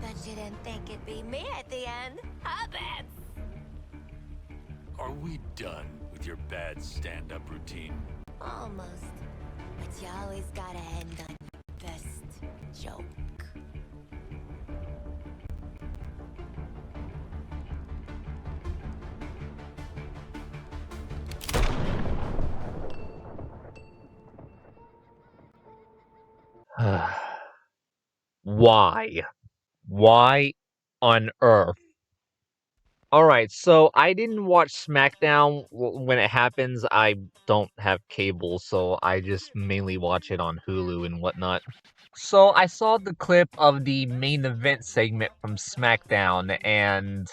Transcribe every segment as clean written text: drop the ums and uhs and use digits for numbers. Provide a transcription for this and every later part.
Bet you didn't think it'd be me at the end, huh, Bets? Are we done with your bad stand-up routine? Almost. But you always gotta end on your best joke. Why? Why on earth? Alright, so I didn't watch SmackDown when it happens. I don't have cable, so I just mainly watch it on Hulu and whatnot. So I saw the clip of the main event segment from SmackDown, and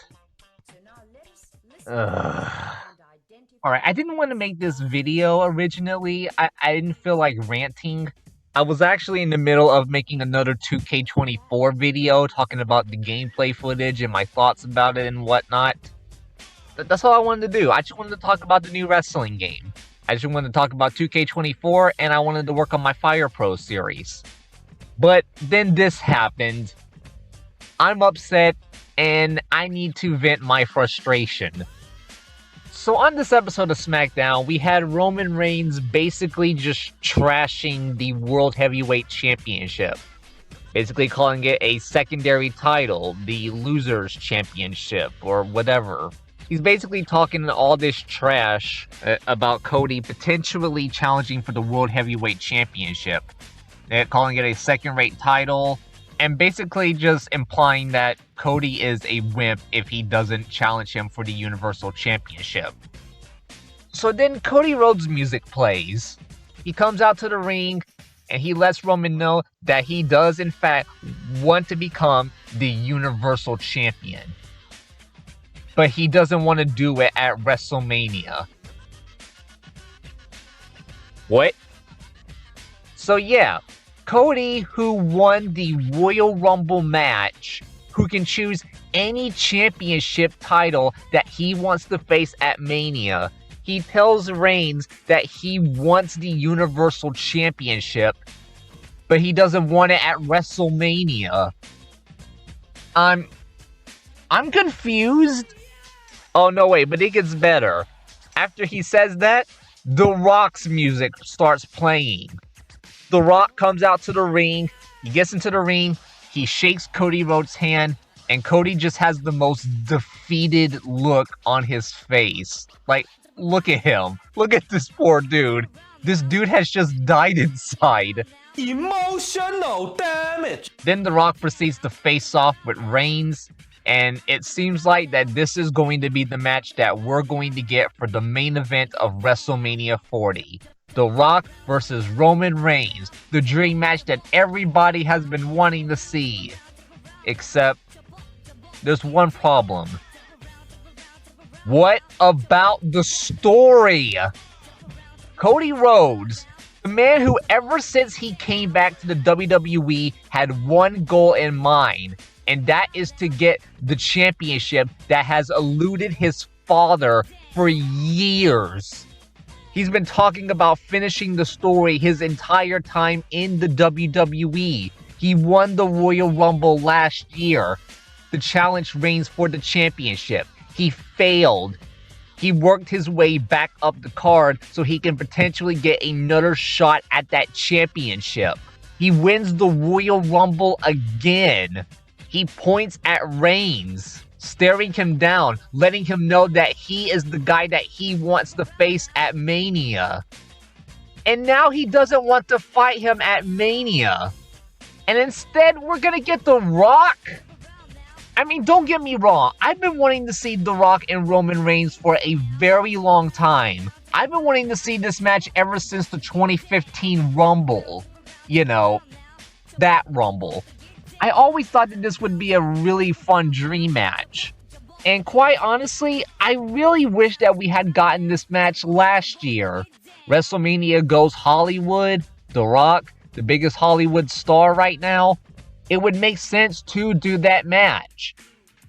alright, I didn't want to make this video originally. I didn't feel like ranting. I was actually in the middle of making another 2K24 video talking about the gameplay footage and my thoughts about it and whatnot. That's all I wanted to do. I just wanted to talk about the new wrestling game. I just wanted to talk about 2K24, and I wanted to work on my Fire Pro series. But then this happened. I'm upset, and I need to vent my frustration. So on this episode of SmackDown, we had Roman Reigns basically just trashing the World Heavyweight Championship. Basically calling it a secondary title, the Losers Championship, or whatever. He's basically talking all this trash about Cody potentially challenging for the World Heavyweight Championship. Calling it a second-rate title, and basically just implying that Cody is a wimp if he doesn't challenge him for the Universal Championship. So then Cody Rhodes' music plays. He comes out to the ring, and he lets Roman know that he does in fact want to become the Universal Champion. But he doesn't want to do it at WrestleMania. What? So yeah, Cody, who won the Royal Rumble match, who can choose any championship title that he wants to face at Mania, he tells Reigns that he wants the Universal Championship, but he doesn't want it at WrestleMania. I'm confused. Oh no, wait, but it gets better. After he says that, The Rock's music starts playing. The Rock comes out to the ring, he gets into the ring, he shakes Cody Rhodes' hand, and Cody just has the most defeated look on his face. Like, look at him. Look at this poor dude. This dude has just died inside. Emotional damage! Then The Rock proceeds to face off with Reigns, and it seems like that this is going to be the match that we're going to get for the main event of WrestleMania 40. The Rock versus Roman Reigns, the dream match that everybody has been wanting to see. Except, there's one problem. What about the story? Cody Rhodes, the man who ever since he came back to the WWE had one goal in mind, and that is to get the championship that has eluded his father for years. He's been talking about finishing the story his entire time in the WWE. He won the Royal Rumble last year to challenge Reigns for the championship. He failed. He worked his way back up the card so he can potentially get another shot at that championship. He wins the Royal Rumble again. He points at Reigns, staring him down, letting him know that he is the guy that he wants to face at Mania. And now he doesn't want to fight him at Mania. And instead, we're gonna get The Rock? I mean, don't get me wrong. I've been wanting to see The Rock and Roman Reigns for a very long time. I've been wanting to see this match ever since the 2015 Rumble. You know, that Rumble. I always thought that this would be a really fun dream match. And quite honestly, I really wish that we had gotten this match last year. WrestleMania goes Hollywood, The Rock, the biggest Hollywood star right now. It would make sense to do that match.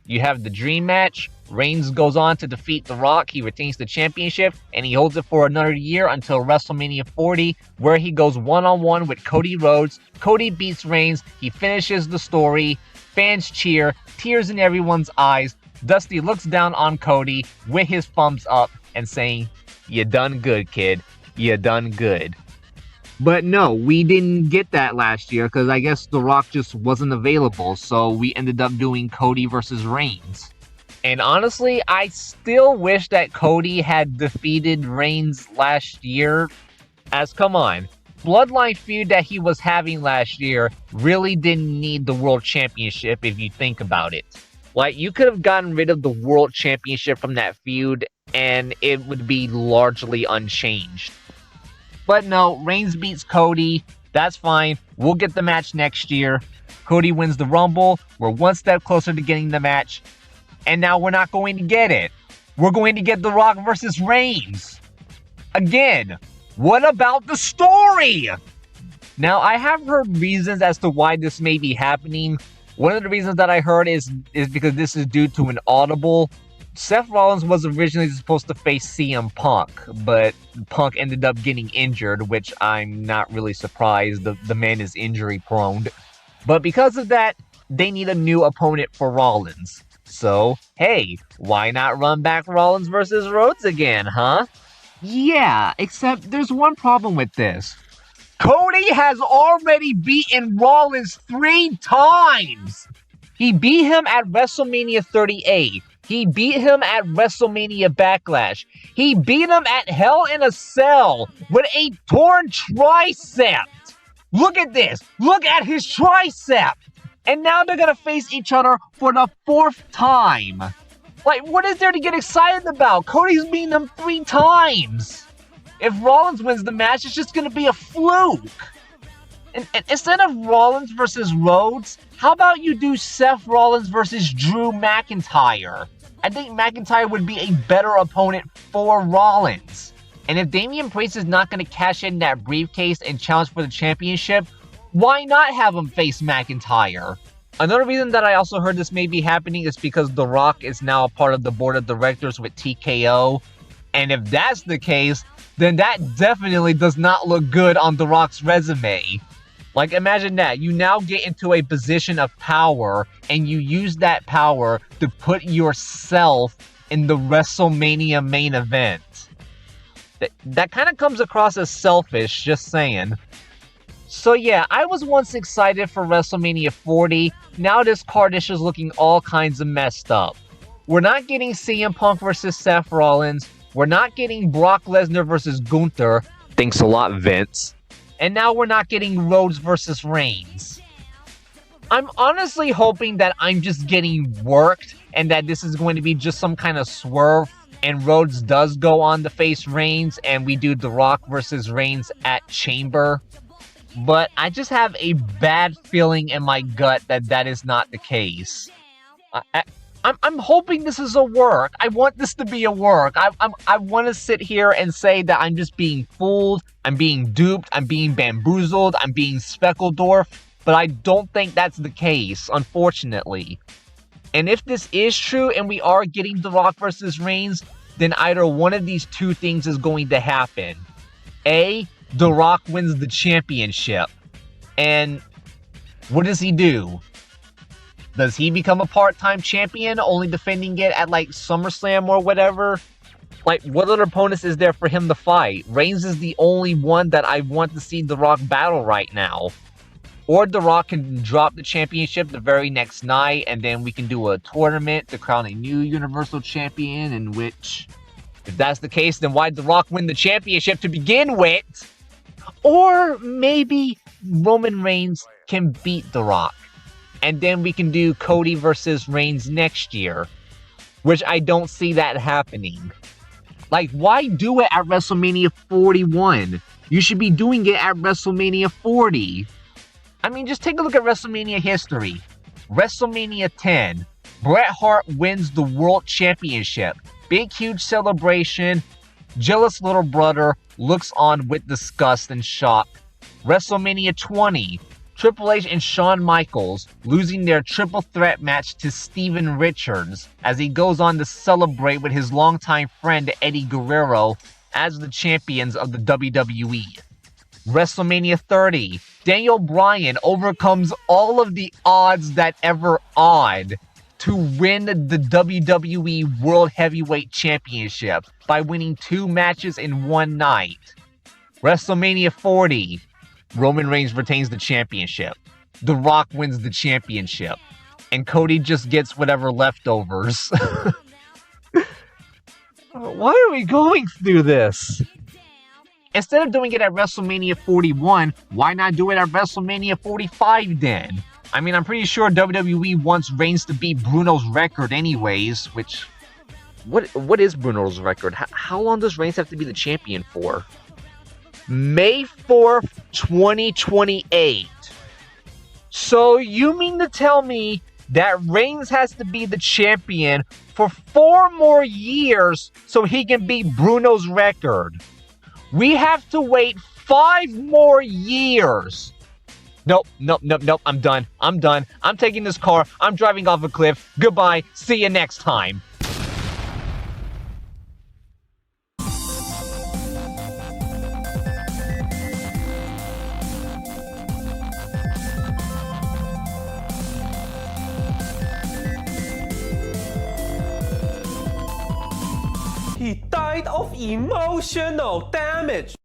You have the dream match, Reigns goes on to defeat The Rock, he retains the championship, and he holds it for another year until WrestleMania 40, where he goes one-on-one with Cody Rhodes. Cody beats Reigns, he finishes the story, Fans cheer, tears in everyone's eyes. Dusty looks down on Cody with his thumbs up and saying, "You done good, kid. You done good." But no, we didn't get that last year because I guess The Rock just wasn't available, so we ended up doing Cody versus Reigns. And honestly, I still wish that Cody had defeated Reigns last year, as come on, Bloodline feud that he was having last year really didn't need the World Championship if you think about it. Like, you could have gotten rid of the World Championship from that feud and it would be largely unchanged. But no, Reigns beats Cody. That's fine. We'll get the match next year. Cody wins the Rumble. We're one step closer to getting the match. And now we're not going to get it. We're going to get The Rock versus Reigns. Again, what about the story? Now, I have heard reasons as to why this may be happening. One of the reasons that I heard is because this is due to an audible. Seth Rollins was originally supposed to face CM Punk, but Punk ended up getting injured, which I'm not really surprised. The man is injury prone. But because of that, they need a new opponent for Rollins. So, hey, why not run back Rollins versus Rhodes again, huh? Yeah, except there's one problem with this. Cody has already beaten Rollins 3 times! He beat him at WrestleMania 38. He beat him at WrestleMania Backlash. He beat him at Hell in a Cell with a torn tricep. Look at this. Look at his tricep. And now they're going to face each other for the 4th time. Like, what is there to get excited about? Cody's beaten him 3 times. If Rollins wins the match, it's just going to be a fluke. And instead of Rollins versus Rhodes, how about you do Seth Rollins versus Drew McIntyre? I think McIntyre would be a better opponent for Rollins. And if Damian Priest is not going to cash in that briefcase and challenge for the championship, why not have him face McIntyre? Another reason that I also heard this may be happening is because The Rock is now a part of the board of directors with TKO. And if that's the case, then that definitely does not look good on The Rock's resume. Like, imagine that. You now get into a position of power, and you use that power to put yourself in the WrestleMania main event. That kind of comes across as selfish, just saying. So yeah, I was once excited for WrestleMania 40. Now this card is just looking all kinds of messed up. We're not getting CM Punk versus Seth Rollins. We're not getting Brock Lesnar versus Gunther. Thanks a lot, Vince. And now we're not getting Rhodes versus Reigns. I'm honestly hoping that I'm just getting worked and that this is going to be just some kind of swerve and Rhodes does go on to face Reigns and we do The Rock versus Reigns at Chamber. But I just have a bad feeling in my gut that that is not the case. I'm hoping this is a work. I want this to be a work. I want to sit here and say that I'm just being fooled, I'm being duped, I'm being bamboozled, I'm being Speckledorf, but I don't think that's the case, unfortunately. And if this is true and we are getting The Rock versus Reigns, then either one of these two things is going to happen. A, The Rock wins the championship. And what does he do? Does he become a part-time champion, only defending it at, like, SummerSlam or whatever? Like, what other opponents is there for him to fight? Reigns is the only one that I want to see The Rock battle right now. Or The Rock can drop the championship the very next night, and then we can do a tournament to crown a new Universal Champion, in which, if that's the case, then why'd The Rock win the championship to begin with? Or maybe Roman Reigns can beat The Rock. And then we can do Cody versus Reigns next year. Which I don't see that happening. Like, why do it at WrestleMania 41? You should be doing it at WrestleMania 40. I mean, just take a look at WrestleMania history. WrestleMania 10. Bret Hart wins the World Championship. Big, huge celebration. Jealous little brother looks on with disgust and shock. WrestleMania 20. Triple H and Shawn Michaels losing their triple threat match to Steven Richards as he goes on to celebrate with his longtime friend Eddie Guerrero as the champions of the WWE. WrestleMania 30, Daniel Bryan overcomes all of the odds that ever odd to win the WWE World Heavyweight Championship by winning 2 matches in one night. WrestleMania 40, Roman Reigns retains the championship. The Rock wins the championship. And Cody just gets whatever leftovers. Why are we going through this? Instead of doing it at WrestleMania 41, why not do it at WrestleMania 45 then? I mean, I'm pretty sure WWE wants Reigns to beat Bruno's record anyways, which... What is Bruno's record? How long does Reigns have to be the champion for? May 4th, 2028. So you mean to tell me that Reigns has to be the champion for 4 more years so he can beat Bruno's record? We have to wait 5 more years. Nope. I'm done. I'm taking this car. I'm driving off a cliff. Goodbye. See you next time. He died of emotional damage.